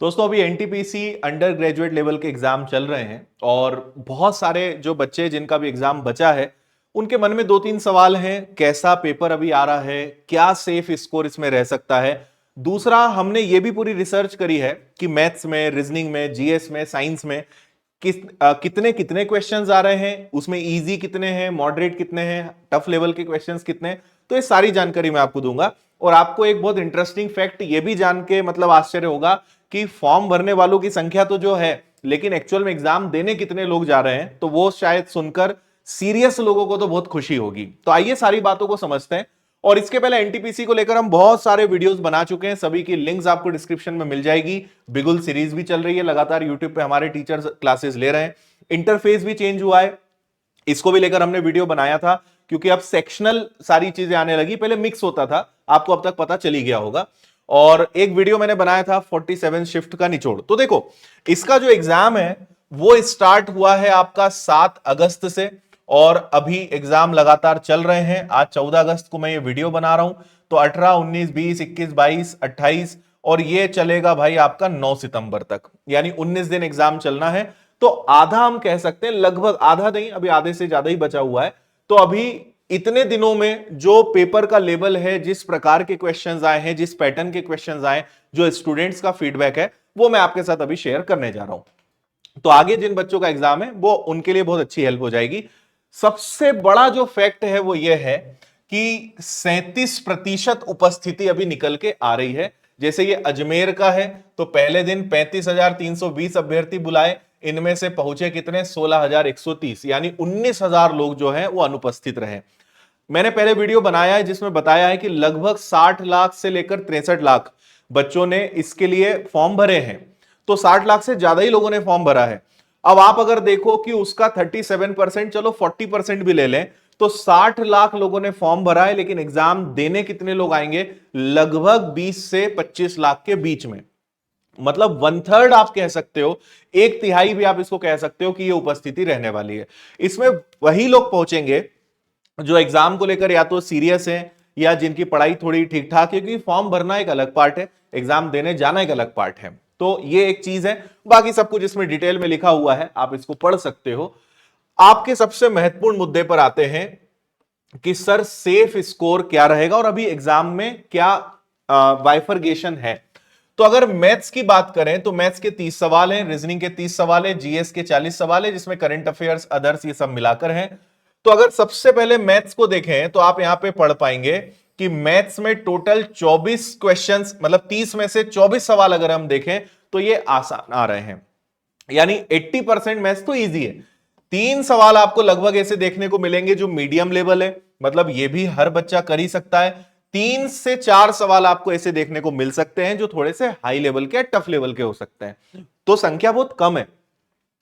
दोस्तों अभी NTPC under graduate level के एग्जाम चल रहे हैं और बहुत सारे जो बच्चे जिनका भी एग्जाम बचा है उनके मन में दो तीन सवाल हैं। कैसा पेपर अभी आ रहा है, क्या सेफ स्कोर इसमें रह सकता है। दूसरा, हमने ये भी पूरी रिसर्च करी है कि मैथ्स में, रीजनिंग में, जीएस में, साइंस में कितने कितने क्वेश्चंस आ रहे हैं, उसमें इजी कितने हैं, मॉडरेट कितने हैं, टफ लेवल के क्वेश्चंस कितने हैं। तो ये सारी जानकारी मैं आपको दूंगा और आपको एक बहुत इंटरेस्टिंग फैक्ट ये भी जान के मतलब आश्चर्य होगा कि फॉर्म भरने वालों की संख्या तो जो है, लेकिन एक्चुअल में एग्जाम देने कितने लोग जा रहे हैं, तो वो शायद सुनकर सीरियस लोगों को तो बहुत खुशी होगी। तो आइए सारी बातों को समझते हैं। और इसके पहले एनटीपीसी को लेकर हम बहुत सारे वीडियोस बना चुके हैं, सभी की लिंक्स आपको डिस्क्रिप्शन में मिल जाएगी। बिगुल सीरीज भी चल रही है, लगातार यूट्यूब पे हमारे टीचर्स क्लासेस ले रहे हैं। इंटरफेस भी चेंज हुआ है, इसको भी लेकर हमने वीडियो बनाया था, क्योंकि अब सेक्शनल सारी चीजें आने लगी। पहले मिक्स होता था, आपको अब तक पता चली गया होगा। और एक वीडियो मैंने बनाया था 47 शिफ्ट का निचोड़। तो देखो, इसका जो एग्जाम है वो स्टार्ट हुआ है आपका 7 अगस्त से और अभी एग्जाम लगातार चल रहे हैं। आज 14 अगस्त को मैं ये वीडियो बना रहा हूं, तो 18, 19, 20, 21, 22, 28 और ये चलेगा भाई आपका 9 सितंबर तक, यानी 19 दिन एग्जाम चलना है। तो आधा हम कह सकते हैं, लगभग आधा नहीं, अभी आधे से ज्यादा ही बचा हुआ है। तो अभी इतने दिनों में जो पेपर का लेवल है, जिस प्रकार के क्वेश्चंस आए हैं, जिस पैटर्न के क्वेश्चंस आए, जो स्टूडेंट्स का फीडबैक है, वो मैं आपके साथ अभी शेयर करने जा रहा हूं। तो आगे जिन बच्चों का एग्जाम है वो उनके लिए बहुत अच्छी हेल्प हो जाएगी। सबसे बड़ा जो फैक्ट है वो ये है कि 37% उपस्थिति अभी निकल के आ रही है। जैसे ये अजमेर का है, तो पहले दिन 35,320 अभ्यर्थी बुलाए, इनमें से पहुंचे कितने, 16,130, यानी 19,000 लोग जो हैं वो अनुपस्थित रहे। मैंने पहले वीडियो बनाया है जिसमें बताया है कि लगभग 60 लाख से लेकर 63 लाख बच्चों ने इसके लिए फॉर्म भरे हैं। तो 60 लाख से ज्यादा ही लोगों ने फॉर्म भरा है। अब आप अगर देखो कि उसका 37%, चलो 40% भी ले लें, तो 60 लाख लोगों ने फॉर्म भरा है, लेकिन एग्जाम देने कितने लोग आएंगे, लगभग 20 से 25 लाख के बीच में। मतलब 1/3 आप कह सकते हो, एक तिहाई भी आप इसको कह सकते हो कि ये उपस्थिति रहने वाली है। इसमें वही लोग पहुंचेंगे जो एग्जाम को लेकर या तो सीरियस हैं या जिनकी पढ़ाई थोड़ी ठीक ठाक है, क्योंकि फॉर्म भरना एक अलग पार्ट है, एग्जाम देने जाना एक अलग पार्ट है। तो ये एक चीज है, बाकी सब कुछ इसमें डिटेल में लिखा हुआ है, आप इसको पढ़ सकते हो। आपके सबसे महत्वपूर्ण मुद्दे पर आते हैं कि सर सेफ स्कोर क्या रहेगा और अभी एग्जाम में क्या बाइफरगेशन है। तो अगर मैथ्स की बात करें तो मैथ्स के 30 सवाल हैं, रीजनिंग के 30 सवाल हैं, जीएस के 40 सवाल हैं, जिसमें करंट अफेयर्स, अदर्स, ये सब मिलाकर हैं। तो अगर सबसे पहले मैथ्स को देखें तो आप यहां पे पढ़ पाएंगे कि मैथ्स में टोटल 24 क्वेश्चंस, मतलब 30 में से 24 सवाल अगर हम देखें तो ये आसान आ रहे हैं, यानी 80% मैथ्स तो इजी है। 3 सवाल आपको लगभग ऐसे देखने को मिलेंगे जो मीडियम लेवल है, मतलब ये भी हर बच्चा कर ही सकता है। 3 से 4 सवाल आपको ऐसे देखने को मिल सकते हैं जो थोड़े से हाई लेवल के, टफ लेवल के हो सकते हैं। तो संख्या बहुत कम है,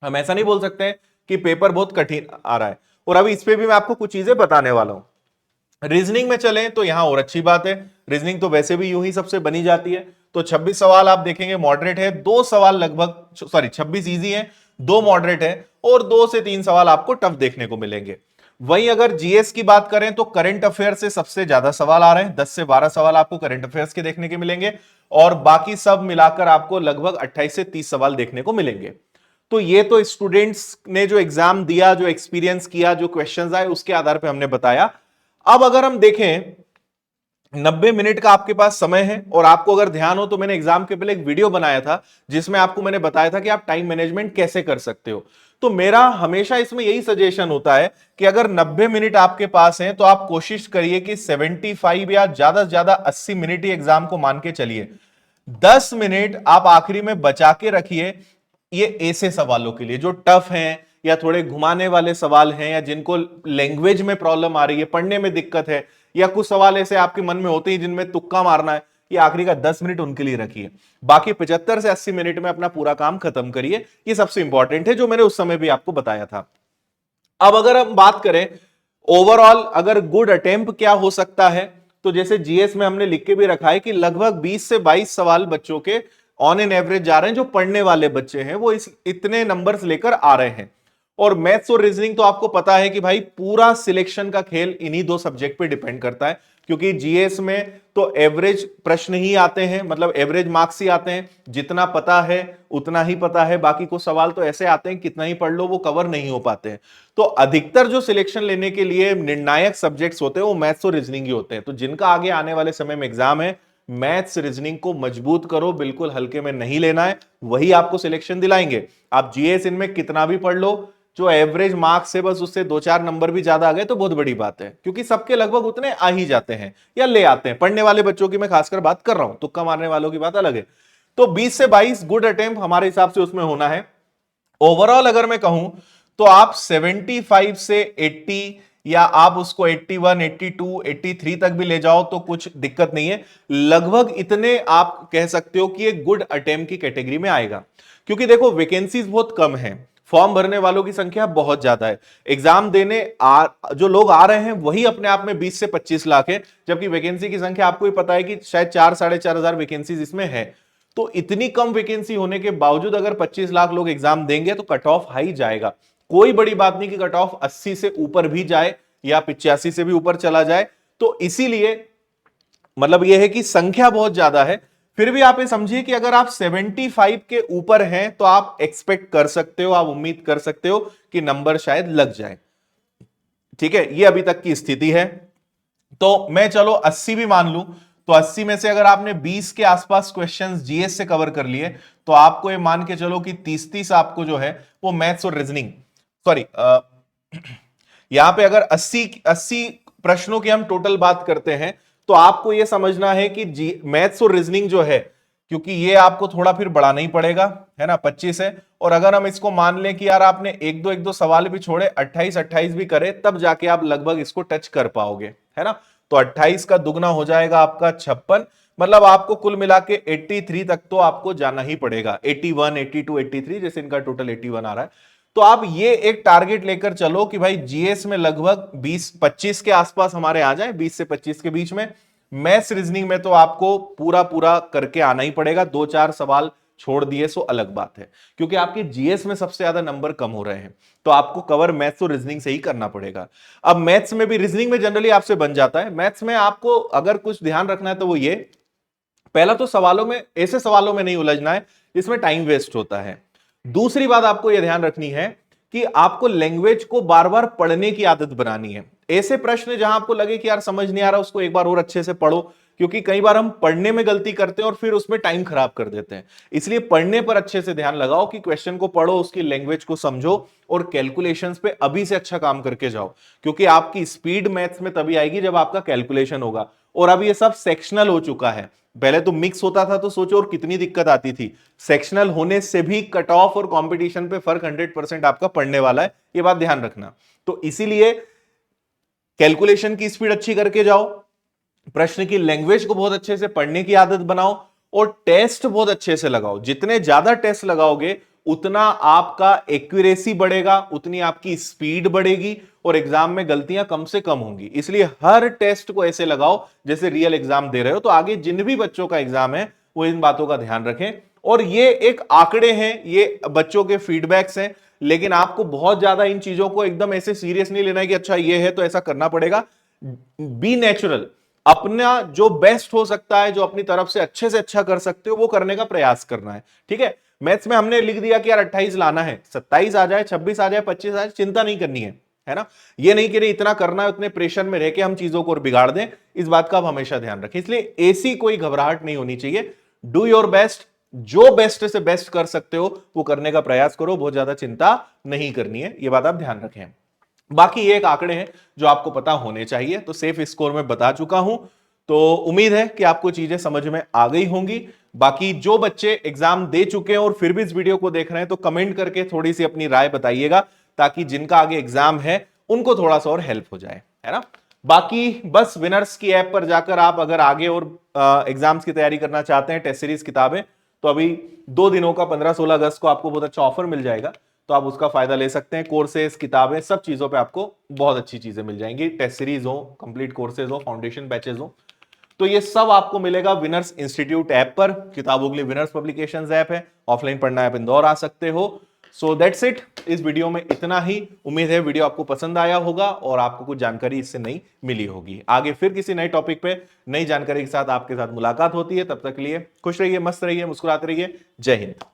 हम ऐसा नहीं बोल सकते कि पेपर बहुत कठिन आ रहा है। और अभी इस पे भी मैं आपको कुछ चीजें बताने वाला हूं। रीजनिंग में चलें तो यहां और अच्छी बात है, रीजनिंग तो वैसे भी यूं ही सबसे बनी जाती है। तो 26 सवाल आप देखेंगे मॉडरेट है, 2 सवाल लगभग, सॉरी 26 इजी है, 2 मॉडरेट है और 2 से 3 सवाल आपको टफ देखने को मिलेंगे। वहीं अगर जीएस की बात करें तो करंट अफेयर से सबसे ज्यादा सवाल आ रहे हैं, 10 से 12 सवाल आपको करंट अफेयर्स के देखने के मिलेंगे और बाकी सब मिलाकर आपको लगभग 28 से 30 सवाल देखने को मिलेंगे। तो ये तो स्टूडेंट्स ने जो एग्जाम दिया, जो एक्सपीरियंस किया, जो क्वेश्चंस आए, उसके आधार पर हमने बताया। अब अगर हम देखें, 90 मिनट का आपके पास समय है और आपको अगर ध्यान हो तो मैंने एग्जाम के पहले एक वीडियो बनाया था जिसमें आपको मैंने बताया था कि आप टाइम मैनेजमेंट कैसे कर सकते हो। तो मेरा हमेशा इसमें यही सजेशन होता है कि अगर 90 मिनट आपके पास हैं तो आप कोशिश करिए कि 75 या ज्यादा से ज्यादा 80 मिनट ही एग्जाम को मान के चलिए। 10 मिनट आप आखिरी में बचा के रखिए ये ऐसे सवालों के लिए जो टफ हैं या थोड़े घुमाने वाले सवाल हैं या जिनको लैंग्वेज में प्रॉब्लम आ रही है, पढ़ने में दिक्कत है, या कुछ सवाल ऐसे आपके मन में होते हैं जिनमें तुक्का मारना है। ये आखिरी का 10 मिनट उनके लिए रखिए, बाकी 75 से 80 मिनट में अपना पूरा काम खत्म करिए। ये सबसे इंपॉर्टेंट है, जो मैंने उस समय भी आपको बताया था। अब अगर हम बात करें ओवरऑल अगर गुड अटेम्प्ट क्या हो सकता है, तो जैसे जीएस में हमने लिख के भी रखा है कि लगभग 20 से 22 सवाल बच्चों के ऑन एन एवरेज जा रहे हैं, जो पढ़ने वाले बच्चे हैं वो इस इतने नंबर्स लेकर आ रहे हैं। और मैथ्स और रीजनिंग तो आपको पता है कि भाई पूरा सिलेक्शन का खेल इन्हीं दो सब्जेक्ट पे डिपेंड करता है, क्योंकि जीएस में तो एवरेज प्रश्न ही आते हैं, मतलब एवरेज मार्क्स ही आते हैं, जितना पता है उतना ही पता है, बाकी कुछ सवाल तो ऐसे आते हैं कितना ही पढ़ लो वो कवर नहीं हो पाते हैं। तो अधिकतर जो सिलेक्शन लेने के लिए निर्णायक सब्जेक्ट्स होते हैं वो मैथ्स और रीजनिंग ही होते हैं। तो जिनका आगे आने वाले समय में एग्जाम है, मैथ्स रीजनिंग को मजबूत करो, बिल्कुल हल्के में नहीं लेना है, वही आपको सिलेक्शन दिलाएंगे। आप जीएस इनमें कितना भी पढ़ लो, जो एवरेज मार्क्स है बस उससे 2-4 नंबर भी ज्यादा आ गए तो बहुत बड़ी बात है, क्योंकि सबके लगभग उतने आ ही जाते हैं या ले आते हैं। पढ़ने वाले बच्चों की मैं खासकर बात कर रहा हूं, तुक्का मारने वालों की बात अलग है। तो 20 से 22 गुड अटेम्प्ट हमारे हिसाब से उसमें होना है। ओवरऑल अगर मैं कहूं तो आप 75 से 80 या आप उसको 81, 82, 83 तक भी ले जाओ तो कुछ दिक्कत नहीं है। लगभग इतने आप कह सकते हो कि एक गुड अटेम्प्ट की कैटेगरी में आएगा, क्योंकि देखो वैकेंसीज बहुत कम है, फॉर्म भरने वालों की संख्या बहुत ज्यादा है, एग्जाम देने जो लोग आ रहे हैं वही अपने आप में 20 से 25 लाख है, जबकि वैकेंसी की संख्या आपको ही पता है कि शायद 4-4.5 हजार वैकेंसीज इसमें है। तो इतनी कम वैकेंसी होने के बावजूद अगर 25 लाख लोग एग्जाम देंगे तो कट ऑफ हाई जाएगा। कोई बड़ी बात नहीं कि कट ऑफ 80 से ऊपर भी जाए या 85 से भी ऊपर चला जाए। तो इसीलिए मतलब यह है कि संख्या बहुत ज्यादा है, फिर भी आप ये समझिए कि अगर आप 75 के ऊपर हैं तो आप एक्सपेक्ट कर सकते हो, आप उम्मीद कर सकते हो कि नंबर शायद लग जाए। ठीक है, ये अभी तक की स्थिति है। तो मैं चलो 80 भी मान लूं, तो 80 में से अगर आपने 20 के आसपास क्वेश्चंस जीएस से कवर कर लिए तो आपको ये मान के चलो कि 30-30 आपको जो है वो मैथ्स और रीजनिंग, सॉरी यहां पे अगर 80 प्रश्नों की हम टोटल बात करते हैं तो आपको यह समझना है कि मैथ्स और रीजनिंग जो है, क्योंकि ये आपको थोड़ा फिर बढ़ाना ही पड़ेगा, है ना, 25 है। और अगर हम इसको मान लें कि यार आपने एक दो सवाल भी छोड़े, 28-28 भी करे, तब जाके आप लगभग इसको टच कर पाओगे, है ना। तो 28 का दुगना हो जाएगा आपका 56, मतलब आपको कुल मिला के 83 तक तो आपको जाना ही पड़ेगा, 81, 82, 83, जैसे इनका टोटल 81 आ रहा है। तो आप ये एक टारगेट लेकर चलो कि भाई जीएस में लगभग 20-25 के आसपास हमारे आ जाए, 20 से 25 के बीच में। मैथ्स रीजनिंग में तो आपको पूरा पूरा करके आना ही पड़ेगा, 2-4 सवाल छोड़ दिए सो अलग बात है, क्योंकि आपके जीएस में सबसे ज्यादा नंबर कम हो रहे हैं, तो आपको कवर मैथ्स और रीजनिंग से ही करना पड़ेगा। अब मैथ्स में भी, रीजनिंग में जनरली आपसे बन जाता है, मैथ्स में आपको अगर कुछ ध्यान रखना है तो वो ये, पहला तो सवालों में, ऐसे सवालों में नहीं उलझना है जिसमें टाइम वेस्ट होता है। दूसरी बात आपको यह ध्यान रखनी है कि आपको लैंग्वेज को बार बार पढ़ने की आदत बनानी है। ऐसे प्रश्न जहां आपको लगे कि यार समझ नहीं आ रहा, उसको एक बार और अच्छे से पढ़ो, क्योंकि कई बार हम पढ़ने में गलती करते हैं और फिर उसमें टाइम खराब कर देते हैं। इसलिए पढ़ने पर अच्छे से ध्यान लगाओ कि क्वेश्चन को पढ़ो, उसकी लैंग्वेज को समझो और कैलकुलेशंस पे अभी से अच्छा काम करके जाओ, क्योंकि आपकी स्पीड मैथ्स में तभी आएगी जब आपका कैलकुलेशन होगा। और अब ये सब सेक्शनल हो चुका है, पहले तो मिक्स होता था तो सोचो और कितनी दिक्कत आती थी। सेक्शनल होने से भी कट ऑफ और कंपटीशन पे फर्क 100% आपका पड़ने वाला है, ये बात ध्यान रखना। तो इसीलिए कैलकुलेशन की स्पीड अच्छी करके जाओ, प्रश्न की लैंग्वेज को बहुत अच्छे से पढ़ने की आदत बनाओ और टेस्ट बहुत अच्छे से लगाओ। जितने ज्यादा टेस्ट लगाओगे उतना आपका एक्यूरेसी बढ़ेगा, उतनी आपकी स्पीड बढ़ेगी और एग्जाम में गलतियां कम से कम होंगी। इसलिए हर टेस्ट को ऐसे लगाओ जैसे रियल एग्जाम दे रहे हो। तो आगे जिन भी बच्चों का एग्जाम है वो इन बातों का ध्यान रखें। और ये एक आंकड़े हैं, ये बच्चों के फीडबैक्स हैं, लेकिन आपको बहुत ज्यादा इन चीजों को एकदम ऐसे सीरियस नहीं लेना है कि अच्छा ये है तो ऐसा करना पड़ेगा। बी नेचुरल, अपना जो बेस्ट हो सकता है, जो अपनी तरफ से अच्छा कर सकते हो वो करने का प्रयास करना है। ठीक है, मैथ्स में हमने लिख दिया कि यार 28 लाना है, 27 आ जाए, 26 आ जाए, 25 आ जाए, चिंता नहीं करनी है ना। ये नहीं कि नहीं इतना करना है, उतने प्रेशर में रह के हम चीजों को और बिगाड़ दें, इस बात का आप हमेशा ध्यान रखें। इसलिए ऐसी कोई घबराहट नहीं होनी चाहिए। डू योर बेस्ट, जो बेस्ट से बेस्ट कर सकते हो वो करने का प्रयास करो, बहुत ज्यादा चिंता नहीं करनी है, ये बात आप ध्यान रखें। बाकी ये एक आंकड़े हैं जो आपको पता होने चाहिए। तो सेफ स्कोर में बता चुका हूं, तो उम्मीद है कि आपको चीजें समझ में आ गई होंगी। बाकी जो बच्चे एग्जाम दे चुके हैं और फिर भी इस वीडियो को देख रहे हैं तो कमेंट करके थोड़ी सी अपनी राय बताइएगा, ताकि जिनका आगे एग्जाम है उनको थोड़ा सा और हेल्प हो जाए, है ना। बाकी बस विनर्स की ऐप पर जाकर आप अगर आगे और एग्जाम्स की तैयारी करना चाहते हैं, टेस्ट सीरीज किताबें, तो अभी 2 दिनों का 15-16 अगस्त को आपको बहुत अच्छा ऑफर मिल जाएगा, तो आप उसका फायदा ले सकते हैं। कोर्सेज, किताबें, सब चीजों पे आपको बहुत अच्छी चीजें मिल जाएंगी, टेस्ट सीरीज हो, कंप्लीट कोर्सेज हो, फाउंडेशन बैचेज हो, तो ये सब आपको मिलेगा विनर्स इंस्टीट्यूट ऐप पर। किताबों के लिए विनर्स पब्लिकेशंस ऐप है, ऑफलाइन पढ़ना है आप इंदौर आ सकते हो। सो दैट्स इट, इस वीडियो में इतना ही। उम्मीद है वीडियो आपको पसंद आया होगा और आपको कुछ जानकारी इससे नई मिली होगी। आगे फिर किसी नए टॉपिक पे नई जानकारी के साथ आपके साथ मुलाकात होती है। तब तक के लिए खुश रहिए, मस्त रहिए, मुस्कुराते रहिए। जय हिंद।